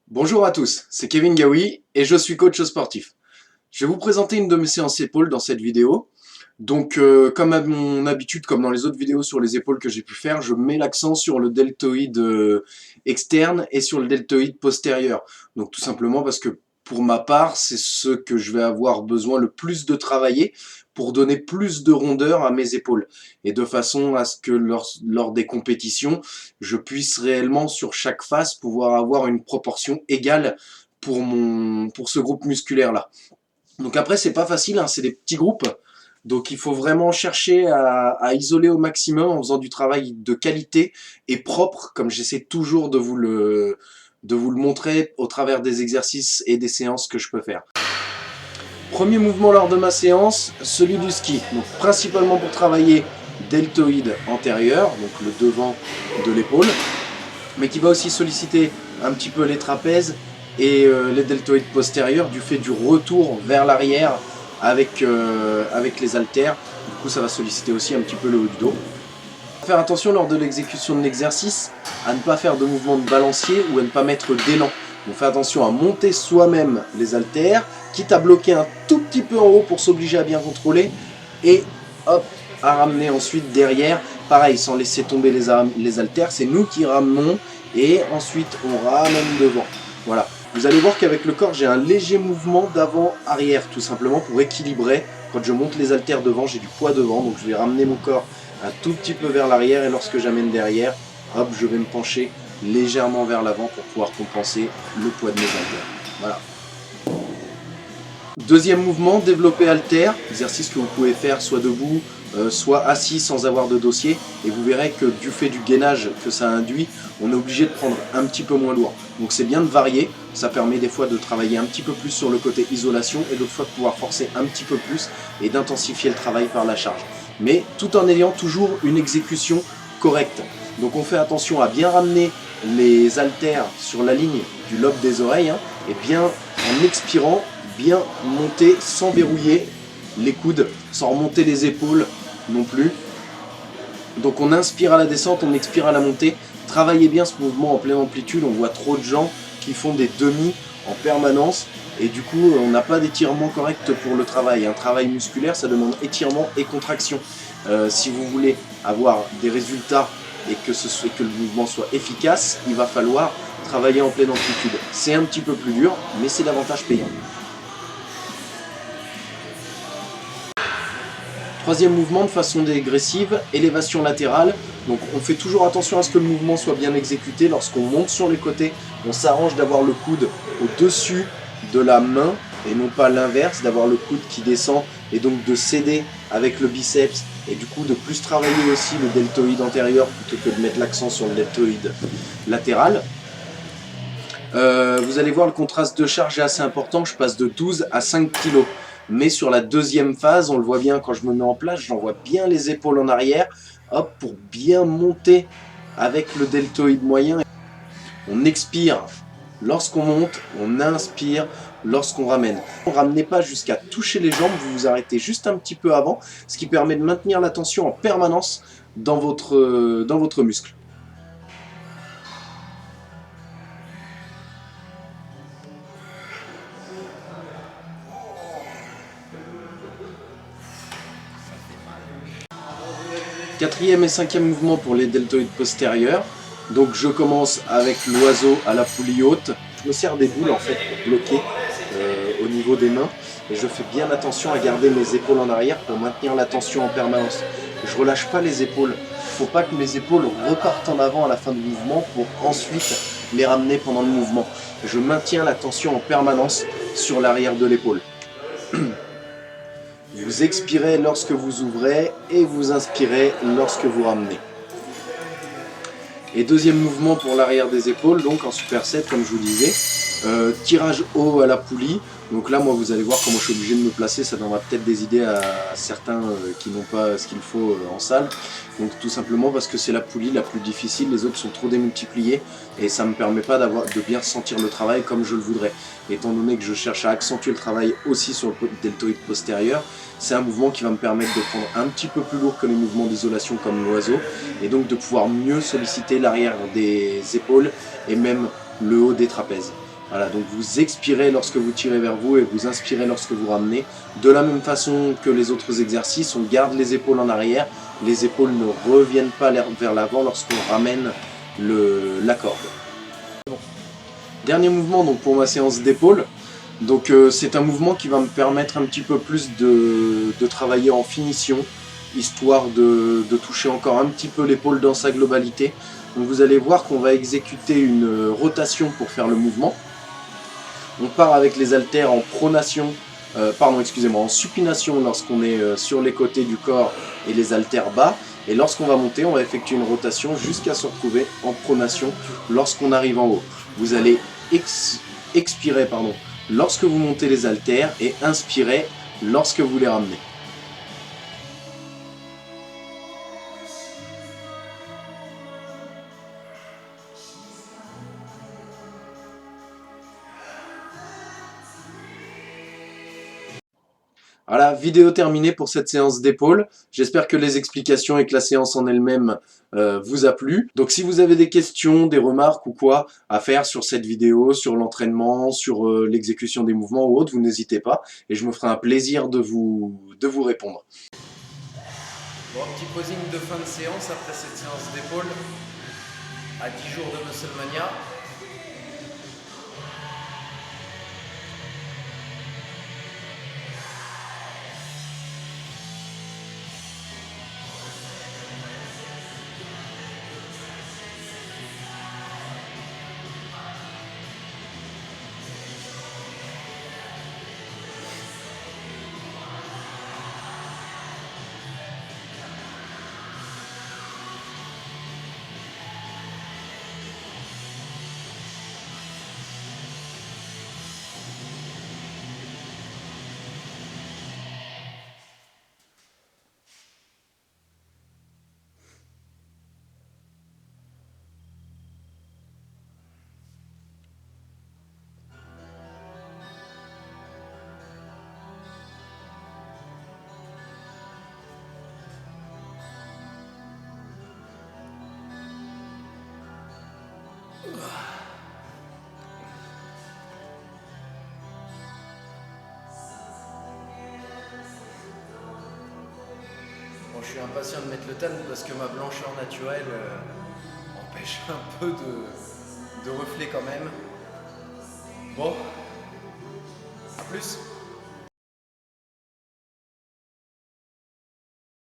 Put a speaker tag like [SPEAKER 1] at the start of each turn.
[SPEAKER 1] Bonjour à tous, c'est Kevin Gaoui et je suis coach sportif. Je vais vous présenter une de mes séances épaules dans cette vidéo. Donc comme à mon habitude, comme dans les autres vidéos sur les épaules que j'ai pu faire, je mets l'accent sur le deltoïde externe et sur le deltoïde postérieur. Donc tout simplement parce que pour ma part, c'est ce que je vais avoir besoin le plus de travailler pour donner plus de rondeur à mes épaules. Et de façon à ce que lors des compétitions, je puisse réellement sur chaque face pouvoir avoir une proportion égale pour ce groupe musculaire là. Donc après c'est pas facile, hein, c'est des petits groupes. Donc il faut vraiment chercher à isoler au maximum en faisant du travail de qualité et propre, comme j'essaie toujours de vous le montrer au travers des exercices et des séances que je peux faire. Premier mouvement lors de ma séance, celui du ski. Donc principalement pour travailler deltoïde antérieur, donc le devant de l'épaule, mais qui va aussi solliciter un petit peu les trapèzes et les deltoïdes postérieurs du fait du retour vers l'arrière avec les haltères. Du coup ça va solliciter aussi un petit peu le haut du dos. Faire attention lors de l'exécution de l'exercice à ne pas faire de mouvement de balancier ou à ne pas mettre d'élan. On fait attention à monter soi-même les haltères, quitte à bloquer un tout petit peu en haut pour s'obliger à bien contrôler et hop, à ramener ensuite derrière, pareil sans laisser tomber les haltères, c'est nous qui ramenons et ensuite on ramène devant. Voilà, vous allez voir qu'avec le corps j'ai un léger mouvement d'avant-arrière tout simplement pour équilibrer. Quand je monte les haltères devant, j'ai du poids devant, donc je vais ramener mon corps un tout petit peu vers l'arrière et lorsque j'amène derrière, hop, je vais me pencher légèrement vers l'avant pour pouvoir compenser le poids de mes haltères. Voilà. Deuxième mouvement, développer haltère, exercice que vous pouvez faire soit debout, soit assis sans avoir de dossier, et vous verrez que du fait du gainage que ça induit, on est obligé de prendre un petit peu moins lourd. Donc c'est bien de varier, ça permet des fois de travailler un petit peu plus sur le côté isolation et d'autres fois de pouvoir forcer un petit peu plus et d'intensifier le travail par la charge. Mais tout en ayant toujours une exécution correcte. Donc on fait attention à bien ramener les haltères sur la ligne du lobe des oreilles, hein, et bien en expirant, bien monter sans verrouiller les coudes, sans remonter les épaules non plus. Donc on inspire à la descente, on expire à la montée. Travaillez bien ce mouvement en pleine amplitude, on voit trop de gens qui font des demi en permanence et du coup on n'a pas d'étirement correct pour le travail. Un travail musculaire ça demande étirement et contraction. Si vous voulez avoir des résultats et que le mouvement soit efficace, il va falloir travailler en pleine amplitude. C'est un petit peu plus dur, mais c'est davantage payant. Troisième mouvement de façon dégressive, élévation latérale. Donc on fait toujours attention à ce que le mouvement soit bien exécuté. Lorsqu'on monte sur les côtés, on s'arrange d'avoir le coude au-dessus de la main et non pas l'inverse, d'avoir le coude qui descend et donc de céder avec le biceps et du coup de plus travailler aussi le deltoïde antérieur plutôt que de mettre l'accent sur le deltoïde latéral. Vous allez voir le contraste de charge est assez important, je passe de 12 à 5 kg. Mais sur la deuxième phase, on le voit bien quand je me mets en place, j'envoie bien les épaules en arrière, hop, pour bien monter avec le deltoïde moyen. On expire lorsqu'on monte, on inspire lorsqu'on ramène. Ne ramenez pas jusqu'à toucher les jambes, vous vous arrêtez juste un petit peu avant, ce qui permet de maintenir la tension en permanence dans votre muscle. Quatrième et cinquième mouvement pour les deltoïdes postérieurs. Donc je commence avec l'oiseau à la poulie haute. Je me sers des boules en fait pour bloquer au niveau des mains. Et je fais bien attention à garder mes épaules en arrière pour maintenir la tension en permanence. Je relâche pas les épaules. Il ne faut pas que mes épaules repartent en avant à la fin du mouvement pour ensuite les ramener pendant le mouvement. Je maintiens la tension en permanence sur l'arrière de l'épaule. Vous expirez lorsque vous ouvrez et vous inspirez lorsque vous ramenez. Et deuxième mouvement pour l'arrière des épaules, donc en superset comme je vous disais. Tirage haut à la poulie. Donc là, moi, vous allez voir comment je suis obligé de me placer. Ça donnera peut-être des idées à certains qui n'ont pas ce qu'il faut en salle. Donc tout simplement parce que c'est la poulie la plus difficile. Les autres sont trop démultipliés et ça ne me permet pas de bien sentir le travail comme je le voudrais. Étant donné que je cherche à accentuer le travail aussi sur le deltoïde postérieur, c'est un mouvement qui va me permettre de prendre un petit peu plus lourd que les mouvements d'isolation comme l'oiseau et donc de pouvoir mieux solliciter l'arrière des épaules et même le haut des trapèzes. Voilà, donc vous expirez lorsque vous tirez vers vous et vous inspirez lorsque vous ramenez. De la même façon que les autres exercices, on garde les épaules en arrière. Les épaules ne reviennent pas vers l'avant lorsqu'on ramène la corde. Dernier mouvement donc pour ma séance d'épaule. Donc c'est un mouvement qui va me permettre un petit peu plus de travailler en finition, histoire de toucher encore un petit peu l'épaule dans sa globalité. Donc vous allez voir qu'on va exécuter une rotation pour faire le mouvement. On part avec les haltères en pronation, en supination lorsqu'on est sur les côtés du corps et les haltères bas. Et lorsqu'on va monter, on va effectuer une rotation jusqu'à se retrouver en pronation lorsqu'on arrive en haut. Vous allez expirer lorsque vous montez les haltères et inspirer lorsque vous les ramenez. Voilà, vidéo terminée pour cette séance d'épaule. J'espère que les explications et que la séance en elle-même vous a plu. Donc si vous avez des questions, des remarques ou quoi à faire sur cette vidéo, sur l'entraînement, sur l'exécution des mouvements ou autre, vous n'hésitez pas et je me ferai un plaisir de vous répondre.
[SPEAKER 2] Bon, petit posing de fin de séance après cette séance d'épaule à 10 jours de Musclemania. Bon, je suis impatient de mettre le tan parce que ma blancheur naturelle empêche un peu de reflet quand même. Bon, à plus.